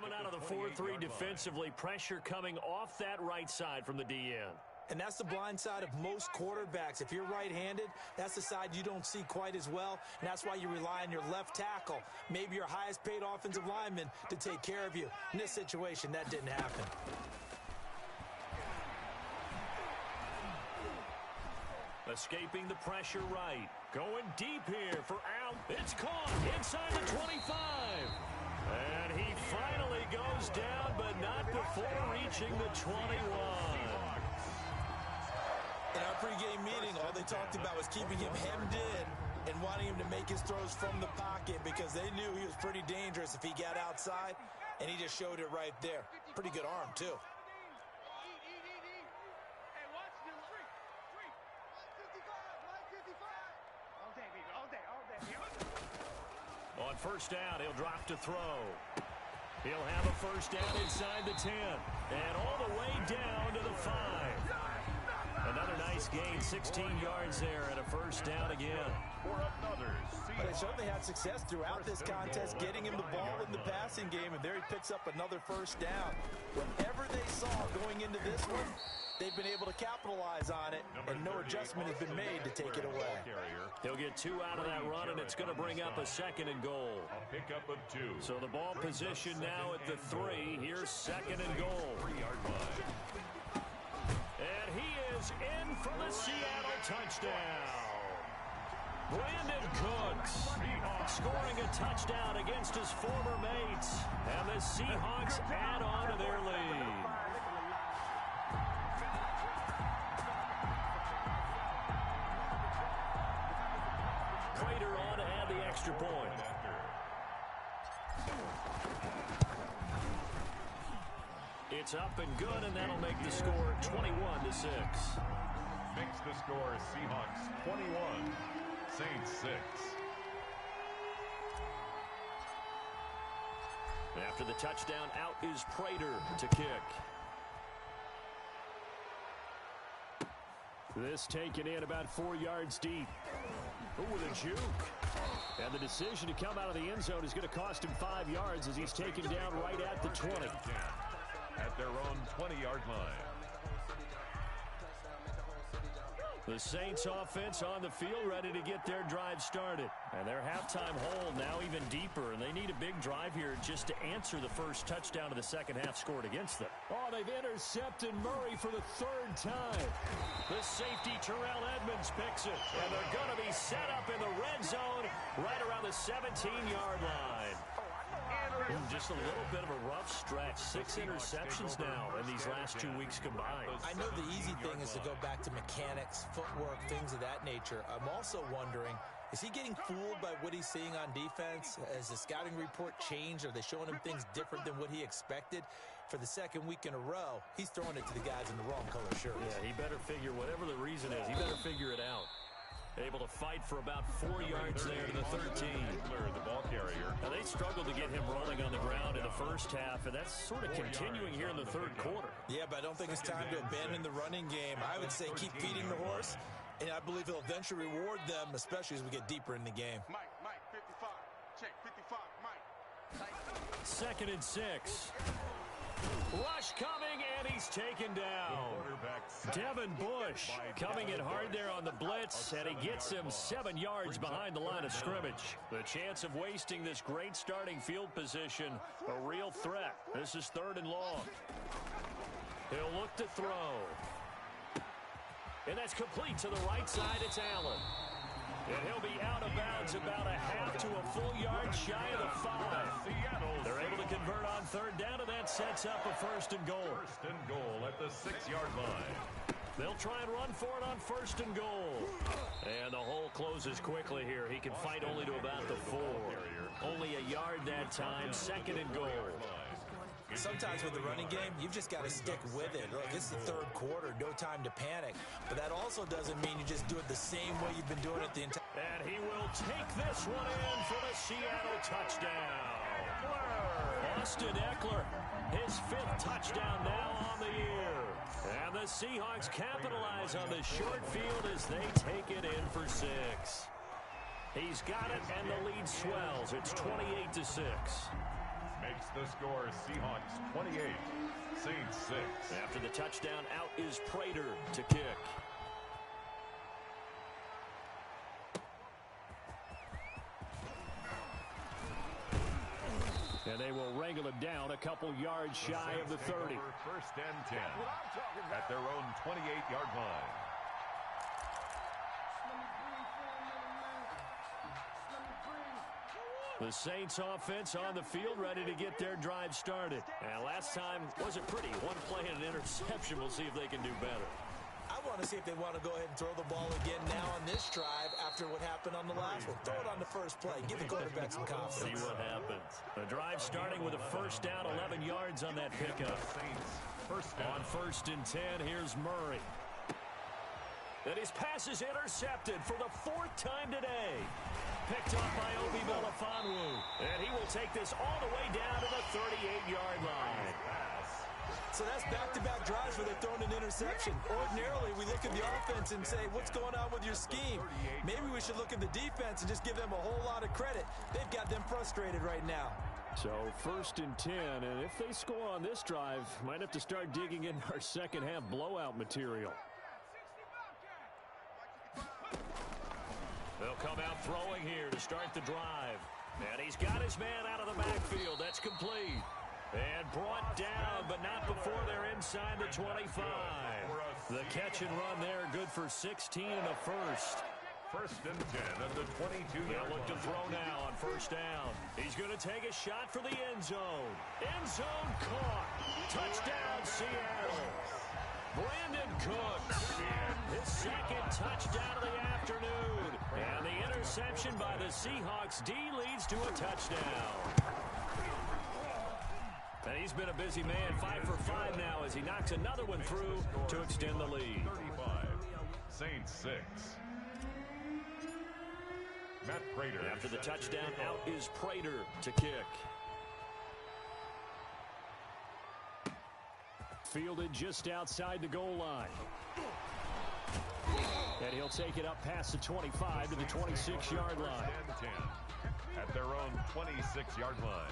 coming out of the 4-3 defensively. Pressure coming off that right side from the DN. And that's the blind side of most quarterbacks. If you're right-handed, that's the side you don't see quite as well, and that's why you rely on your left tackle, maybe your highest-paid offensive lineman, to take care of you. In this situation, that didn't happen. Escaping the pressure right. Going deep here for Al. It's caught inside the 25. And he finally goes down, but not before reaching the 21. In our pregame meeting, all they talked about was keeping him hemmed in and wanting him to make his throws from the pocket because they knew he was pretty dangerous if he got outside, and he just showed it right there. Pretty good arm, too. On first down, he'll drop to throw. He'll have a first down inside the 10. And all the way down to the 5. Another nice gain, 16 yards there, and a first down again. But they certainly had success throughout this contest, getting him the ball in the passing game, and there he picks up another first down. Whatever they saw going into this one, they've been able to capitalize on it, and no adjustment has been made to take it away. He'll get 2 out of that run, and it's going to bring up a 2nd and goal. A pickup of 2. So the ball position now at the 3. Here's 2nd and goal. 3-yard line. And he is in for the Seattle touchdown. Brandon Cooks scoring a touchdown against his former mates. And the Seahawks add on to their lead. Prater on to add the extra point. It's up and good, and that'll make the score 21-6. Makes the score Seahawks 21, Saints 6. After the touchdown, out is Prater to kick. This taken in about 4 yards deep. Ooh, with a juke. And the decision to come out of the end zone is going to cost him 5 yards as he's taken down right at the 20. At their own 20-yard line. The Saints offense on the field ready to get their drive started. And their halftime hole now even deeper, and they need a big drive here just to answer the first touchdown of the second half scored against them. Oh, they've intercepted Murray for the 3rd time. The safety Terrell Edmonds picks it, and they're going to be set up in the red zone right around the 17-yard line. Just a little bit of a rough stretch. 6 interceptions now in these last 2 weeks combined. I know the easy thing is to go back to mechanics, footwork, things of that nature. I'm also wondering, is he getting fooled by what he's seeing on defense? Has the scouting report changed? Are they showing him things different than what he expected? For the 2nd week in a row, he's throwing it to the guys in the wrong color shirts. Yeah, he better figure, whatever the reason is, he better figure it out. Able to fight for about 4 yards there to the 13. The ball carrier. Now, they struggled to get him rolling on the ground in the first half, and that's sort of continuing here in the 3rd quarter. Yeah, but I don't think it's time to abandon the running game. I would say keep feeding the horse, and I believe he'll eventually reward them, especially as we get deeper in the game. Mike, 55. Check, 55, Mike. 2nd and 6. Rush coming, and he's taken down. Devin Bush coming in hard there on the blitz, and he gets him 7 yards behind the line of scrimmage. The chance of wasting this great starting field position, a real threat. This is 3rd and long. He'll look to throw. And that's complete to the right side. It's Allen. And he'll be out of bounds about a half to a full yard shy of the 5. They're able to convert on 3rd down, and that sets up a 1st and goal. 1st and goal at the 6-yard line. They'll try and run for it on 1st and goal. And the hole closes quickly here. He can fight only to about the 4. Only a yard that time. 2nd and goal. Sometimes with the running game, you've just got to stick with it. Look, it's the 3rd quarter, no time to panic. But that also doesn't mean you just do it the same way you've been doing it the entire time. And he will take this one in for the Seattle touchdown. Austin Eckler, his 5th touchdown now on the year. And the Seahawks capitalize on the short field as they take it in for 6. He's got it, and the lead swells. It's 28-6. Makes the score Seahawks 28, Saints 6. After the touchdown, out is Prater to kick. And they will wrangle him down a couple yards shy of the 30. First and 10 at their own 28-yard line. The Saints offense on the field, ready to get their drive started. And last time wasn't pretty. One play and an interception. We'll see if they can do better. I want to see if they want to go ahead and throw the ball again now on this drive after what happened on the last one. Throw it on the first play. Give the quarterback some confidence. See what happens. The drive starting with a first down, 11 yards on that pickup. On first and 10, here's Murray. And his pass is intercepted for the 4th time today. Picked up by Obi Melifonwu. And he will take this all the way down to the 38-yard line. So that's back-to-back drives where they're throwing an interception. Ordinarily, we look at the offense and say, what's going on with your scheme? Maybe we should look at the defense and just give them a whole lot of credit. They've got them frustrated right now. So first and 10, and if they score on this drive, might have to start digging in our second-half blowout material. They'll come out throwing here to start the drive. And he's got his man out of the backfield. That's complete. And brought down, but not before they're inside the 25. The catch and run there, good for 16 and a first. First and 10 at the 22-yard line. Look to throw now on first down. He's going to take a shot for the end zone. End zone caught. Touchdown, Seattle. Brandon Cooks. His second touchdown of the afternoon. And the interception by the Seahawks D leads to a touchdown. And he's been a busy man, 5 for 5 now as he knocks another one through to extend the lead. 35, Saints 6. Matt Prater. After the touchdown, out is Prater to kick. Fielded just outside the goal line. And he'll take it up past the 25 to the 26-yard line. 10 at their own 26-yard line.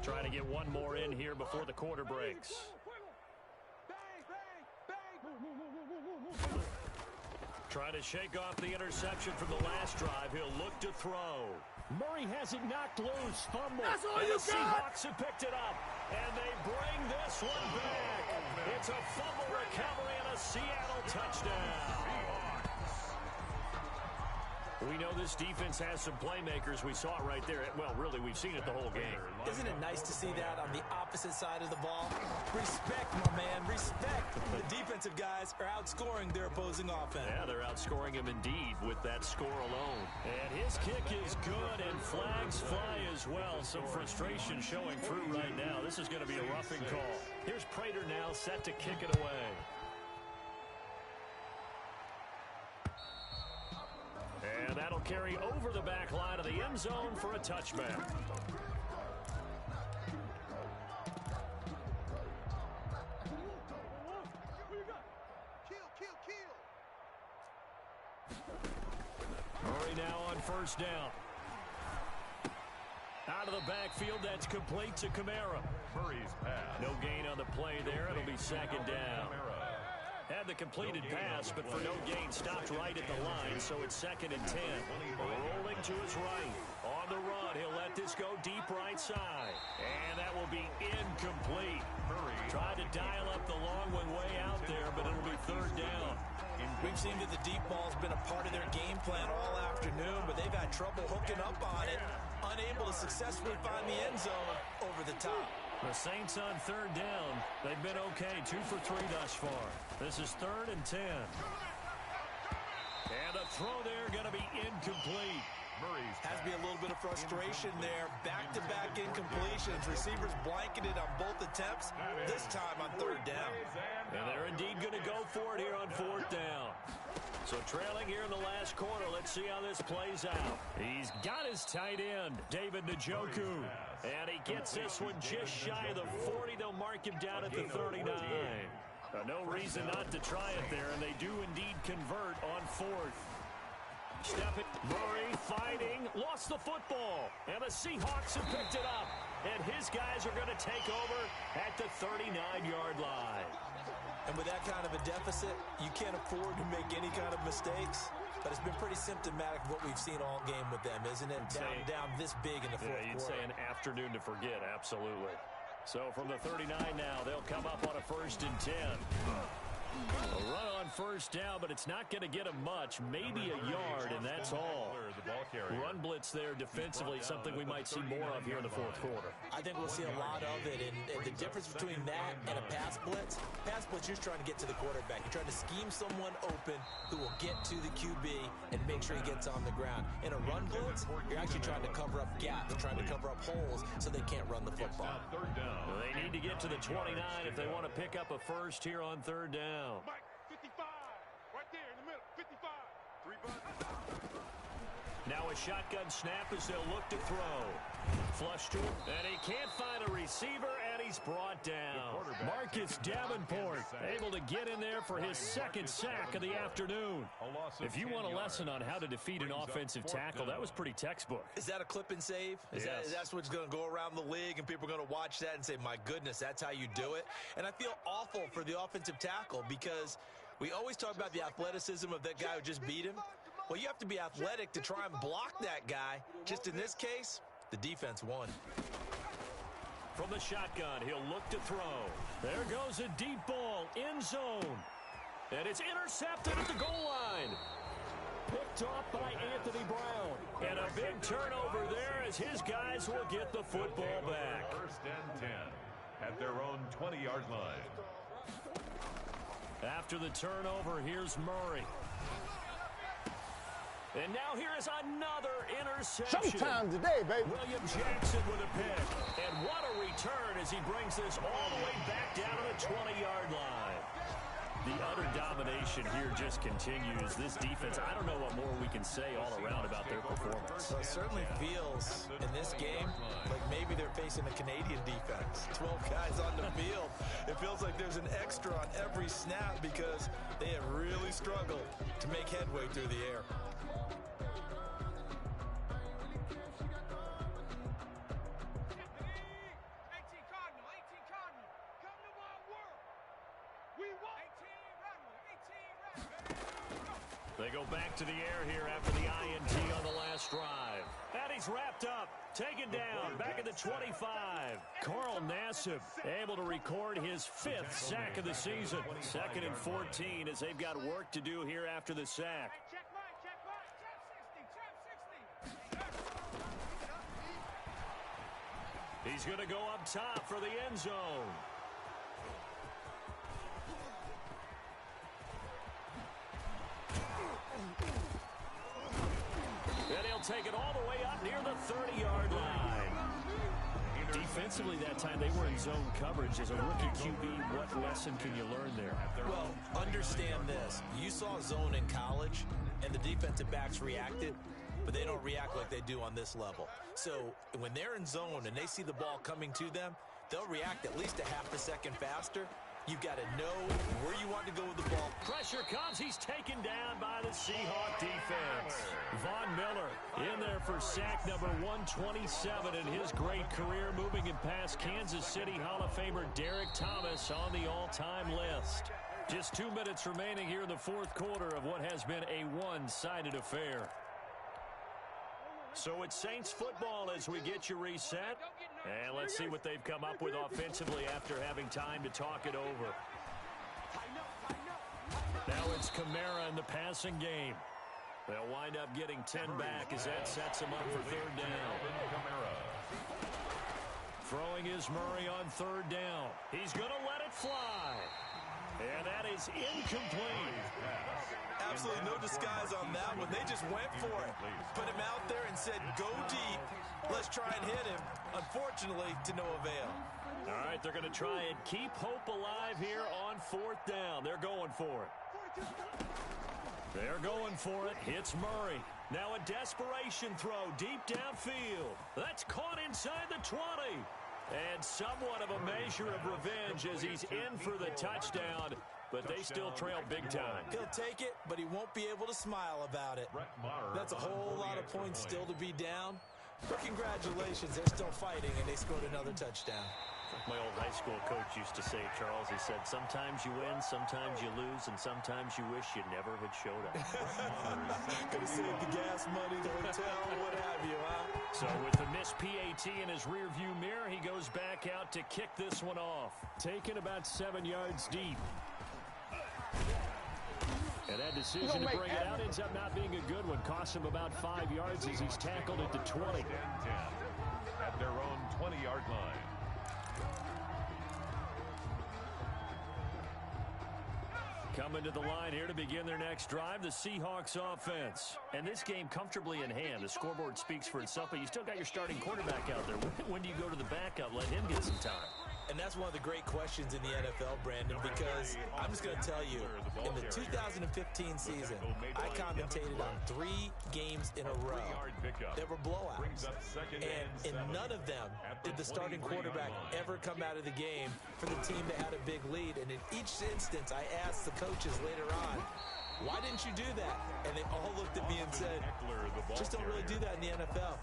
Trying to get one more in here before the quarter breaks. Trying to shake off the interception from the last drive. He'll look to throw. Murray has it knocked loose. Fumble. That's all and you the Seahawks have picked it up. And they bring this one back. It's a fumble recovery and a Seattle touchdown. We know this defense has some playmakers. We saw it right there. Well, really, we've seen it the whole game. Isn't it nice to see that on the opposite side of the ball? Respect, my man, respect. The defensive guys are outscoring their opposing offense. Yeah, they're outscoring him indeed with that score alone. And his kick is good, and flags fly as well. Some frustration showing through right now. This is going to be a roughing call. Here's Prater now set to kick it away. And that'll carry over the back line of the end zone for a touchback. Murray now on first down. Out of the backfield, that's complete to Kamara. Murray's pass. No gain on the play there. It'll be second down. Had the completed pass, but for no gain, stopped right at the line, so it's second and 10. Rolling to his right. On the run, he'll let this go deep right side. And that will be incomplete. Tried to dial up the long one way out there, but it'll be third down. We've seen that the deep ball's been a part of their game plan all afternoon, but they've had trouble hooking up on it, unable to successfully find the end zone over the top. The Saints on third down. They've been okay, 2 for 3 thus far. This is third and 10. And a throw there going to be incomplete. Has to be a little bit of frustration there. Back-to-back incompletions. Receivers blanketed on both attempts, this time on third down. And they're indeed going to go for it here on fourth down. So trailing here in the last quarter, let's see how this plays out. He's got his tight end, David Njoku. And he gets this one just shy of the 40. They'll mark him down at the 39. No reason not to try it there, and they do indeed convert on fourth. Stepping, Murray fighting, lost the football, and the Seahawks have picked it up. And his guys are going to take over at the 39-yard line. And with that kind of a deficit, you can't afford to make any kind of mistakes. But it's been pretty symptomatic of what we've seen all game with them, isn't it? Down this big in the fourth quarter. You'd say an afternoon to forget, absolutely. So from the 39 now, they'll come up on a 1st and 10. A run on 1st down, but it's not going to get them much. Maybe a yard, and that's all. Run blitz there defensively, something we might see more of here in the fourth quarter. I think we'll see a lot of it, and the difference between that and a pass blitz, you're trying to get to the quarterback. You're trying to scheme someone open who will get to the QB and make sure he gets on the ground. In a run blitz, you're actually trying to cover up gaps, trying to cover up holes so they can't run the football. Well, they need to get to the 29 if they want to pick up a first here on 3rd down. Mike, 55. Right there in the middle. 55. 3 buttons. Now a shotgun snap as they'll look to throw. Flush to him, and he can't find a receiver, and he's brought down. Marcus Davenport able to get in there for his 2nd sack of the afternoon. If you want a lesson on how to defeat an offensive tackle, that was pretty textbook. Is that a clip and save? Is that's what's going to go around the league, and people are going to watch that and say, my goodness, that's how you do it? And I feel awful for the offensive tackle because we always talk about the athleticism of that guy who just beat him. Well, you have to be athletic to try and block that guy. Just in this case, the defense won. From the shotgun, he'll look to throw. There goes a deep ball, end zone. And it's intercepted at the goal line. Picked off by Anthony Brown. And a big turnover there as his guys will get the football back. 1st and 10 at their own 20-yard line. After the turnover, here's Murray. And now here is another interception. Sometime today, baby. William Jackson with a pick. And what a return as he brings this all the way back down to the 20-yard line. The utter domination here just continues. This defense, I don't know what more we can say all around about their performance. Well, it certainly feels in this game like maybe they're facing a Canadian defense. 12 guys on the field. It feels like there's an extra on every snap because they have really struggled to make headway through the air. They go back to the air here after the INT on the last drive. And he's wrapped up, taken down, back at the 25. Carl Nassib able to record his 5th sack of the season. 2nd and 14 as they've got work to do here after the sack. He's going to go up top for the end zone. And he'll take it all the way up near the 30-yard line. Defensively that time, they were in zone coverage. As a rookie QB, what lesson can you learn there? Well, understand this. You saw zone in college, and the defensive backs reacted, but they don't react like they do on this level. So when they're in zone and they see the ball coming to them, they'll react at least a half a second faster. You've got to know where you want to go with the ball. Pressure comes. He's taken down by the Seahawk defense. Von Miller in there for sack number 127 in his great career, moving in past Kansas City Hall of Famer Derek Thomas on the all-time list. Just 2 minutes remaining here in the fourth quarter of what has been a one-sided affair. So it's Saints football as we get you reset. And let's see what they've come up with offensively after having time to talk it over. Now it's Kamara in the passing game. They'll wind up getting 10 back as that sets them up for 3rd down. Throwing is Murray on 3rd down. He's going to let it fly. And that is incomplete. Absolutely no disguise on that one. They just went for it. Put him out there and said, go deep. Let's try and hit him. Unfortunately, to no avail. All right, they're going to try and keep hope alive here on 4th down. They're going for it. They're going for it. Hits Murray. Now a desperation throw deep downfield. That's caught inside the 20. And somewhat of a measure of revenge as he's in for the touchdown. but they still trail big time. He'll take it, but he won't be able to smile about it. That's a whole lot of points still to be down. But congratulations, they're still fighting, and they scored another touchdown. My old high school coach used to say, Charles, he said, sometimes you win, sometimes you lose, and sometimes you wish you never had showed up. Could have saved the gas money, the hotel, what have you, huh? So with the missed PAT in his rearview mirror, he goes back out to kick this one off. Taken about 7 yards deep. And that decision to bring it out ends up not being a good one. Costs him about 5 yards as he's tackled at the 20. At their own 20-yard line. Coming to the line here to begin their next drive, the Seahawks offense. And this game comfortably in hand. The scoreboard speaks for itself, but you still got your starting quarterback out there. When do you go to the backup? Let him get some time. And that's one of the great questions in the NFL, Brandon, because I'm just going to tell you, in the 2015 season, I commentated on 3 games in a row that were blowouts. And in none of them did the starting quarterback ever come out of the game for the team that had a big lead. And in each instance, I asked the coaches later on, why didn't you do that? And they all looked at me and said, just don't really do that in the NFL.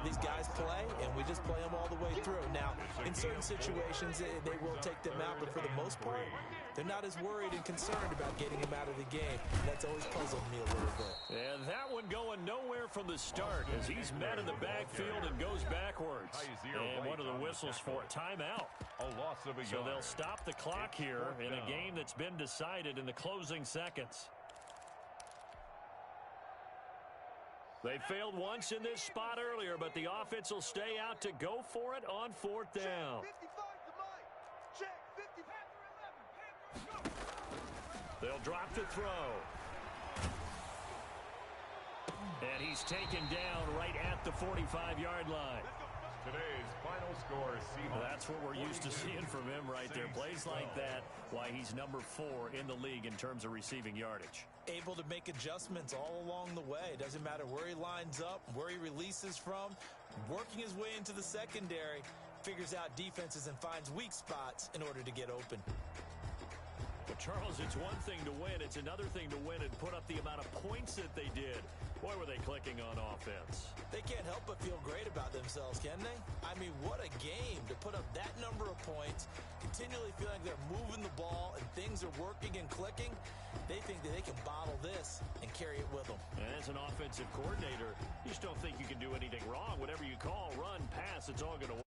These guys play, and we just play them all the way through. Now, in certain situations, they will take them out, but for the most part, they're not as worried and concerned about getting him out of the game. That's always puzzled me a little bit. And that one going nowhere from the start as he's met in the backfield and goes backwards. And one of the whistles for a timeout. So they'll stop the clock here in a game that's been decided in the closing seconds. They failed once in this spot earlier, but the offense will stay out to go for it on 4th down. They'll drop the throw. And he's taken down right at the 45-yard line. Today's final score is Seahawks. That's what we're used to seeing from him right there. Plays like that, why he's number 4 in the league in terms of receiving yardage. Able to make adjustments all along the way. It doesn't matter where he lines up, where he releases from. Working his way into the secondary, figures out defenses and finds weak spots in order to get open. But Charles, it's one thing to win. It's another thing to win and put up the amount of points that they did. Boy, were they clicking on offense. They can't help but feel great about themselves, can they? I mean, what a game to put up that number of points, continually feeling like they're moving the ball and things are working and clicking. They think that they can bottle this and carry it with them. And as an offensive coordinator, you just don't think you can do anything wrong. Whatever you call, run, pass, it's all going to work.